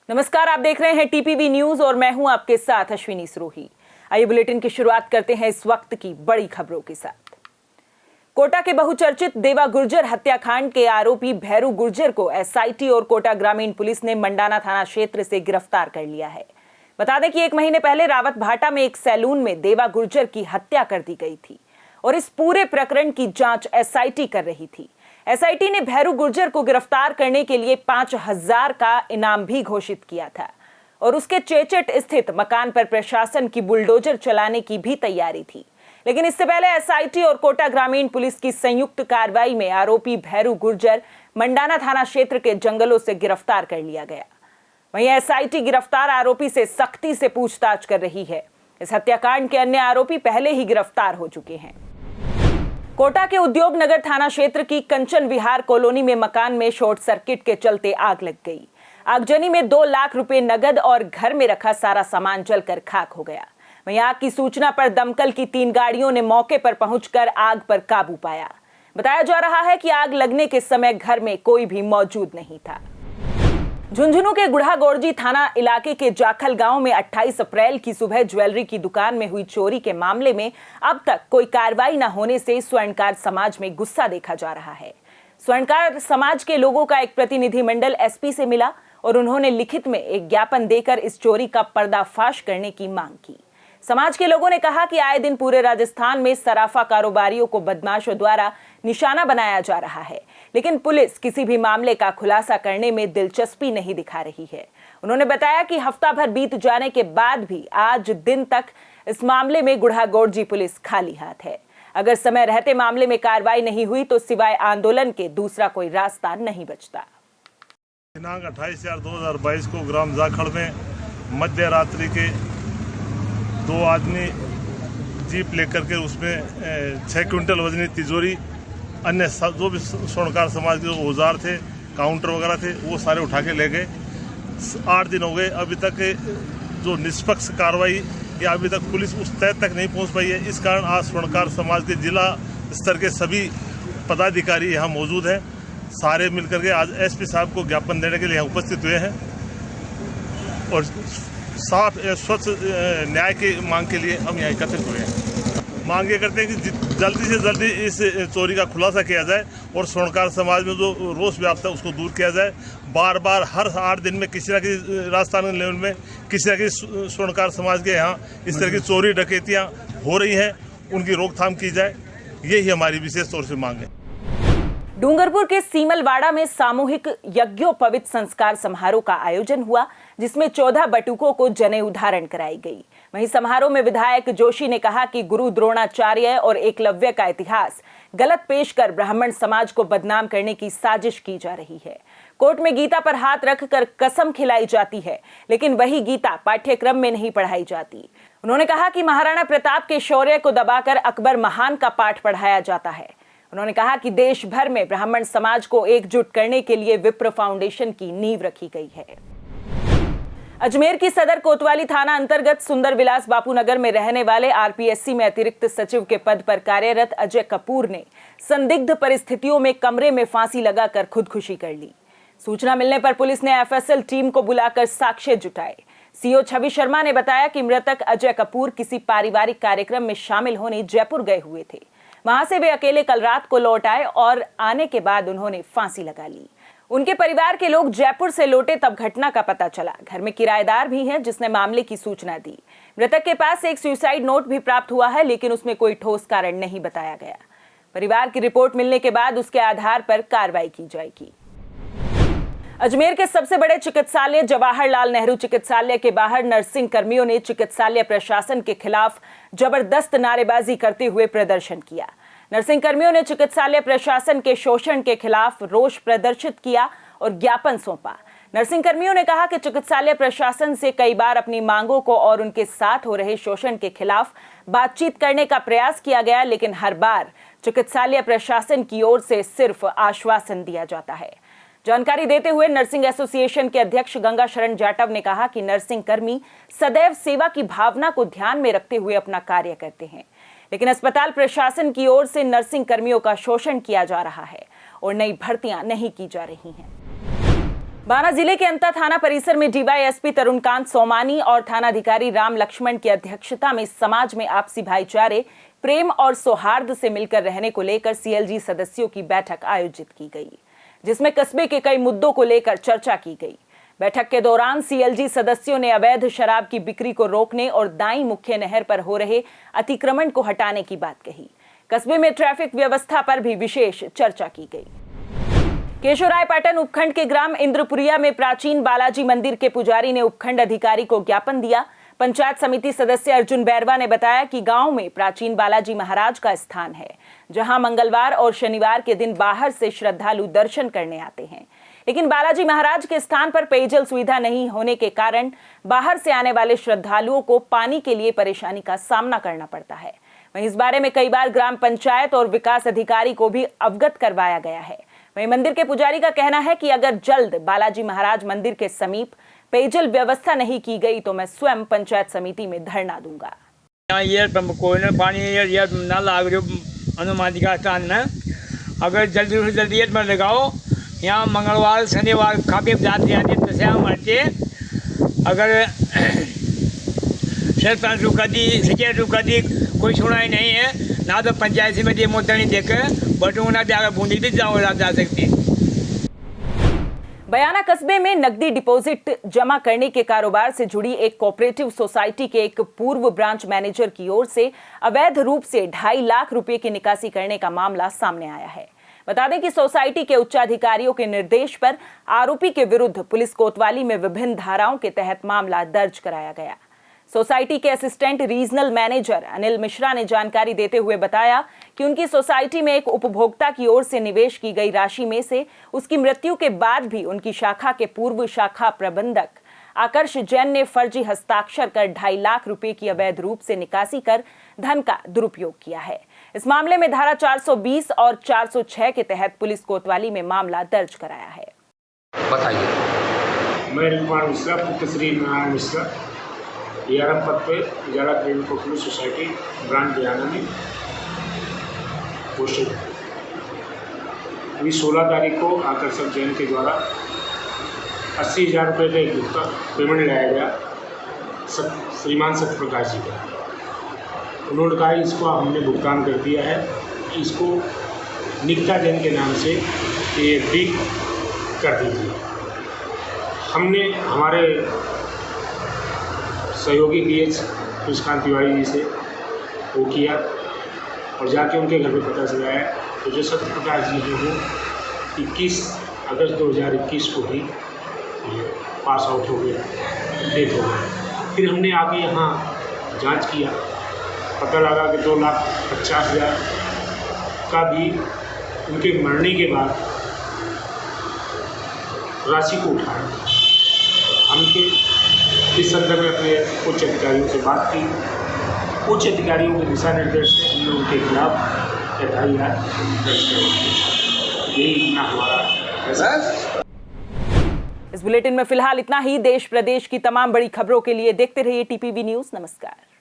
नमस्कार, आप देख रहे हैं टीपीवी न्यूज और मैं हूं आपके साथ अश्विनी सरोही। आइए बुलेटिन की शुरुआत करते हैं इस वक्त की बड़ी खबरों के साथ। कोटा के बहुचर्चित देवा गुर्जर हत्याकांड के आरोपी भैरू गुर्जर को एसआईटी और कोटा ग्रामीण पुलिस ने मंडाना थाना क्षेत्र से गिरफ्तार कर लिया है। बता दें कि 1 महीने पहले रावत भाटा में एक सैलून में देवा गुर्जर की हत्या कर दी गई थी और इस पूरे प्रकरण की जांच एसआईटी कर रही थी। एसआईटी ने भैरू गुर्जर को गिरफ्तार करने के लिए 5,000 का इनाम भी घोषित किया था और उसके चेचट स्थित मकान पर प्रशासन की बुलडोजर चलाने की भी तैयारी थी। लेकिन इससे पहले एसआईटी और कोटा ग्रामीण पुलिस की संयुक्त कार्रवाई में आरोपी भैरू गुर्जर मंडाना थाना क्षेत्र के जंगलों से गिरफ्तार कर लिया गया। वहीं एसआईटी गिरफ्तार आरोपी से सख्ती से पूछताछ कर रही है। इस हत्याकांड के अन्य आरोपी पहले ही गिरफ्तार हो चुके हैं। कोटा के उद्योग नगर थाना क्षेत्र की कंचन विहार कॉलोनी में मकान में शॉर्ट सर्किट के चलते आग लग गई। आगजनी में 2 लाख रुपए नगद और घर में रखा सारा सामान जलकर खाक हो गया। वहीं आग की सूचना पर दमकल की 3 गाड़ियों ने मौके पर पहुंचकर आग पर काबू पाया। बताया जा रहा है कि आग लगने के समय घर में कोई भी मौजूद नहीं था। झुंझुनू के गुढ़ागोड़जी थाना इलाके के जाखल गांव में 28 अप्रैल की सुबह ज्वेलरी की दुकान में हुई चोरी के मामले में अब तक कोई कार्रवाई न होने से स्वर्णकार समाज में गुस्सा देखा जा रहा है। स्वर्णकार समाज के लोगों का एक प्रतिनिधिमंडल एसपी से मिला और उन्होंने लिखित में एक ज्ञापन देकर इस चोरी का पर्दाफाश करने की मांग की। समाज के लोगों ने कहा कि आए दिन पूरे राजस्थान में सराफा कारोबारियों को बदमाशों द्वारा निशाना बनाया जा रहा है, लेकिन पुलिस किसी भी मामले का खुलासा करने में दिलचस्पी नहीं दिखा रही है। उन्होंने बताया कि हफ्ता भर बीत जाने के बाद भी आज दिन तक इस मामले में गुढ़ागोड़जी पुलिस खाली हाथ है। अगर समय रहते मामले में कार्रवाई नहीं हुई तो सिवाय आंदोलन के दूसरा कोई रास्ता नहीं बचता। दिनांक 28/4/2022 को ग्राम जाखड़ में मध्य रात्रि के 2 आदमी जीप लेकर के उसमें 6 क्विंटल वजनी तिजोरी, अन्य जो भी स्वर्णकार समाज के जो औजार थे, काउंटर वगैरह थे, वो सारे उठा के ले गए। 8 दिन हो गए, अभी तक जो निष्पक्ष कार्रवाई या अभी तक पुलिस उस तय तक नहीं पहुंच पाई है। इस कारण आज स्वर्णकार समाज के जिला स्तर के सभी पदाधिकारी यहाँ मौजूद हैं। सारे मिलकर के आज एसपी साहब को ज्ञापन देने के लिए यहाँ उपस्थित हुए हैं और साफ स्वच्छ न्याय की मांग के लिए हम यहाँ एकत्रित हुए हैं। मांग ये करते हैं कि जल्दी से जल्दी इस चोरी का खुलासा किया जाए और स्वर्णकार समाज में जो रोष व्याप्त है उसको दूर किया जाए। बार बार हर 8 दिन में किसी न किसी राजस्थान लेवल में किसी न किसी स्वर्णकार समाज के यहाँ इस तरह की चोरी डकैतियाँ हो रही हैं, उनकी रोकथाम की जाए। यही हमारी विशेष तौर से मांग है। डूंगरपुर के सीमलवाड़ा में सामूहिक यज्ञोपवीत संस्कार समारोह का आयोजन हुआ, जिसमें 14 बटुकों को जनेऊ धारण कराई गई। वहीं समारोह में विधायक जोशी ने कहा कि गुरु द्रोणाचार्य और एकलव्य का इतिहास गलत पेश कर ब्राह्मण समाज को बदनाम करने की साजिश की जा रही है। कोर्ट में गीता पर हाथ रखकर कसम खिलाई जाती है, लेकिन वही गीता पाठ्यक्रम में नहीं पढ़ाई जाती। उन्होंने कहा कि महाराणा प्रताप के शौर्य को दबाकर अकबर महान का पाठ पढ़ाया जाता है। उन्होंने कहा कि देश भर में ब्राह्मण समाज को एकजुट करने के लिए विप्र फाउंडेशन की नींव रखी गई है। अजमेर की सदर कोतवाली थाना अंतर्गत सुंदर विलास बापूनगर में रहने वाले आरपीएससी में अतिरिक्त सचिव के पद पर कार्यरत अजय कपूर ने संदिग्ध परिस्थितियों में कमरे में फांसी लगाकर खुदकुशी कर ली। सूचना मिलने पर पुलिस ने एफएसएल टीम को बुलाकर साक्ष्य जुटाए। सीओ छवि शर्मा ने बताया कि मृतक अजय कपूर किसी पारिवारिक कार्यक्रम में शामिल होने जयपुर गए हुए थे। वहां से वे अकेले कल रात को लौट आए और आने के बाद उन्होंने फांसी लगा ली। उनके परिवार के लोग जयपुर से लौटे तब घटना का पता चला। घर में किराएदार भी हैं जिसने मामले की सूचना दी। मृतक के पास एक सुसाइड नोट भी प्राप्त हुआ है, लेकिन उसमें कोई ठोस कारण नहीं बताया गया। परिवार की रिपोर्ट मिलने के बाद उसके आधार पर कार्रवाई की जाएगी। अजमेर के सबसे बड़े चिकित्सालय जवाहरलाल नेहरू चिकित्सालय के बाहर नर्सिंग कर्मियों ने चिकित्सालय प्रशासन के खिलाफ जबरदस्त नारेबाजी करते हुए प्रदर्शन किया। नर्सिंग कर्मियों ने चिकित्सालय प्रशासन के शोषण के खिलाफ रोष प्रदर्शित किया और ज्ञापन सौंपा। नर्सिंग कर्मियों ने कहा कि चिकित्सालय प्रशासन से कई बार अपनी मांगों को और उनके साथ हो रहे शोषण के खिलाफ बातचीत करने का प्रयास किया गया, लेकिन हर बार चिकित्सालय प्रशासन की ओर से सिर्फ आश्वासन दिया जाता है। जानकारी देते हुए नर्सिंग एसोसिएशन के अध्यक्ष गंगा शरण जाटव ने कहा कि नर्सिंग कर्मी सदैव सेवा की भावना को ध्यान में रखते हुए अपना कार्य करते हैं, लेकिन अस्पताल प्रशासन की ओर से नर्सिंग कर्मियों का शोषण किया जा रहा है और नई भर्तियां नहीं की जा रही हैं। बारां जिले के अंता थाना परिसर में डीवाईएसपी तरुणकांत सोमानी और थानाधिकारी राम लक्ष्मण की अध्यक्षता में समाज में आपसी भाईचारे, प्रेम और सौहार्द से मिलकर रहने को लेकर सीएलजी सदस्यों की बैठक आयोजित की गई, जिसमें कस्बे के कई मुद्दों को लेकर चर्चा की गई। बैठक के दौरान सीएलजी सदस्यों ने अवैध शराब की बिक्री को रोकने और दाई मुख्य नहर पर हो रहे अतिक्रमण को हटाने की बात कही। कस्बे में ट्रैफिक व्यवस्था पर भी विशेष चर्चा की गई। केशोरायपाटन उपखंड के ग्राम इंद्रपुरिया में प्राचीन बालाजी मंदिर के पुजारी ने उपखंड अधिकारी को ज्ञापन दिया। पंचायत समिति सदस्य अर्जुन बैरवा ने बताया कि गांव में प्राचीन बालाजी महाराज का स्थान है, जहां मंगलवार और शनिवार के दिन बाहर से श्रद्धालु दर्शन करने आते हैं, लेकिन बालाजी महाराज के स्थान पर पेयजल सुविधा नहीं होने के कारण बाहर से आने वाले श्रद्धालुओं को पानी के लिए परेशानी का सामना करना पड़ता है। वहीं इस बारे में कई बार ग्राम पंचायत और विकास अधिकारी को भी अवगत करवाया गया है। वहीं मंदिर के पुजारी का कहना है कि अगर जल्द बालाजी महाराज मंदिर के समीप पेयजल व्यवस्था नहीं की गई तो मैं स्वयं पंचायत समिति में धरना दूंगा। पानी ना लाग रही हनुमान जी का स्थान में, अगर जल्दी से जल्दी में लगाओ। यहाँ मंगलवार शनिवार काफ़ी जाते आते दशहरा मरते, अगर सरपंच रुका दी सेक्रेटरी रुका दी कोई सुनाई नहीं है, ना तो पंचायत समिति मोतनी देकर बटू ना आगे बूंदी भी जा सकती। बयाना कस्बे में नकदी डिपॉजिट जमा करने के कारोबार से जुड़ी एक कोऑपरेटिव सोसाइटी के एक पूर्व ब्रांच मैनेजर की ओर से अवैध रूप से 2.5 लाख रुपए की निकासी करने का मामला सामने आया है। बता दें कि सोसाइटी के उच्चाधिकारियों के निर्देश पर आरोपी के विरुद्ध पुलिस कोतवाली में विभिन्न धाराओं के तहत मामला दर्ज कराया गया। सोसाइटी के assistant regional manager Anil Mishra ने जानकारी देते हुए बताया कि उनकी सोसाइटी में एक उपभोक्ता की ओर से निवेश की गई राशि में से उसकी मृत्यु के बाद भी उनकी शाखा के पूर्व शाखा प्रबंधक आकर्ष जैन ने फर्जी हस्ताक्षर कर 2.5 लाख रुपए की अवैध रूप से निकासी कर धन का दुरुपयोग किया है। इस मामले में धारा 420 और 406 के तहत पुलिस कोतवाली में मामला दर्ज कराया है। बताइए। मैं कुमार मिश्रा, पुत्र श्री नारायण मिश्रा, DRM पद पे उजाला क्रेडिट कोऑपरेटिव सोसाइटी ब्रांच बयाना में पोस्टेड। अभी 16 तारीख को आकर्षक जैन के द्वारा 80,000 रुपये का एक भुगतान पेमेंट लाया गया श्रीमान सत्यप्रकाश जी का। उन्होंने कहा इसको हमने भुगतान कर दिया है, इसको निकिता जैन के नाम से AFD कर दीजिए। हमने हमारे सहयोगी DH कृष्णकांत तिवारी जी से वो किया और जाके उनके घर पे पता चला है तो जो सत्यप्रकाश जी हैं वो 21 अगस्त 2021 को ही पास आउट हो गया, डेथ हो गया। फिर हमने आगे यहाँ जांच किया, पता लगा कि 2,50,000 का भी उनके मरने के बाद राशि को उठाया। हमके इस संदर्भ में अपने उच्च अधिकारियों से बात की। उच्च अधिकारियों के दिशा निर्देश से हमने उनके खिलाफ FIR दर्ज करवाई। यही इतना हमारा फैसला। इस बुलेटिन में फिलहाल इतना ही। देश प्रदेश की तमाम बड़ी खबरों के लिए देखते रहिए TPV न्यूज़। नमस्कार।